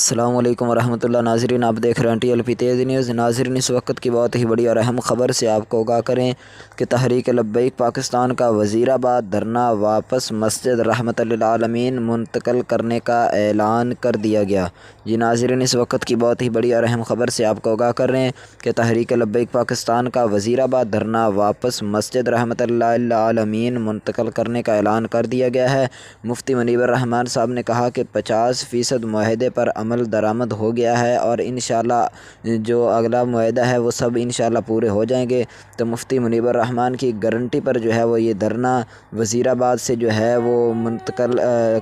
السلام علیکم ورحمۃ اللہ۔ ناظرین، آپ دیکھ رہے ہیں ٹی ایل پی تیز نیوز۔ ناظرین، اس وقت کی بہت ہی بڑی اور اہم خبر سے آپ کو آگاہ کریں کہ تحریک لبیک پاکستان کا وزیر آباد دھرنا واپس مسجد رحمت للعالمین منتقل کرنے کا اعلان کر دیا گیا۔ جی ناظرین، اس وقت کی بہت ہی بڑی اور اہم خبر سے آپ کو آگاہ کر رہے ہیں کہ تحریک لبیک پاکستان کا وزیر آباد دھرنا واپس مسجد رحمت للعالمین منتقل کرنے کا اعلان کر دیا گیا ہے۔ مفتی منیب الرحمان صاحب نے کہا کہ 50% معاہدے پر عمل درآمد ہو گیا ہے اور انشاءاللہ جو اگلا معاہدہ ہے وہ سب انشاءاللہ پورے ہو جائیں گے۔ تو مفتی منیب الرحمان کی گارنٹی پر جو ہے وہ یہ دھرنا وزیر آباد سے جو ہے وہ منتقل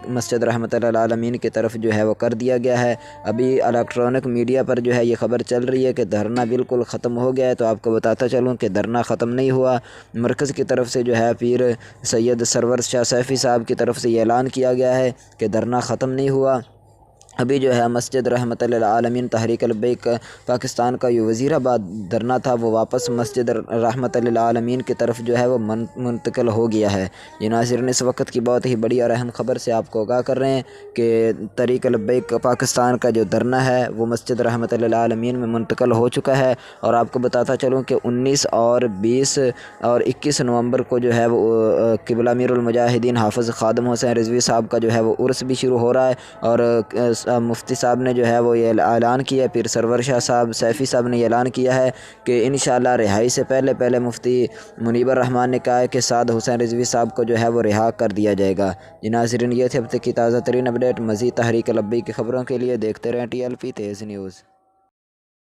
مسجد رحمت للعالمین کی طرف جو ہے وہ کر دیا گیا ہے۔ ابھی الیکٹرانک میڈیا پر جو ہے یہ خبر چل رہی ہے کہ دھرنا بالکل ختم ہو گیا ہے، تو آپ کو بتاتا چلوں کہ دھرنا ختم نہیں ہوا۔ مرکز کی طرف سے جو ہے پیر سید سرور شاہ سیفی صاحب کی طرف سے یہ اعلان کیا گیا ہے کہ دھرنا ختم نہیں ہوا۔ ابھی جو ہے مسجد رحمت للعالمین تحریک لبیک پاکستان کا یہ وزیر آباد دھرنا تھا وہ واپس مسجد رحمت للعالمین کی طرف جو ہے وہ منتقل ہو گیا ہے۔ یہ ناظرین، اس وقت کی بہت ہی بڑی اور اہم خبر سے آپ کو آگاہ کر رہے ہیں کہ تحریک لبیک پاکستان کا جو دھرنا ہے وہ مسجد رحمت للعالمین میں منتقل ہو چکا ہے۔ اور آپ کو بتاتا چلوں کہ 19 اور 20 اور 21 نومبر کو جو ہے وہ قبلہ امیر المجاہدین حافظ خادم حسین rizvi صاحب کا جو ہے وہ عرس بھی شروع ہو رہا ہے۔ اور مفتی صاحب نے جو ہے وہ یہ اعلان کیا ہے، پیر سرور شاہ صاحب سیفی صاحب نے یہ اعلان کیا ہے کہ انشاءاللہ رہائی سے پہلے مفتی منیب الرحمان نے کہا ہے کہ سعد حسین rizvi صاحب کو جو ہے وہ رہا کر دیا جائے گا۔ جی ناظرین، یہ تھے اب تک کی تازہ ترین اپڈیٹ۔ مزید تحریک لبیک کی خبروں کے لیے دیکھتے رہیں ٹی ایل پی تیز نیوز۔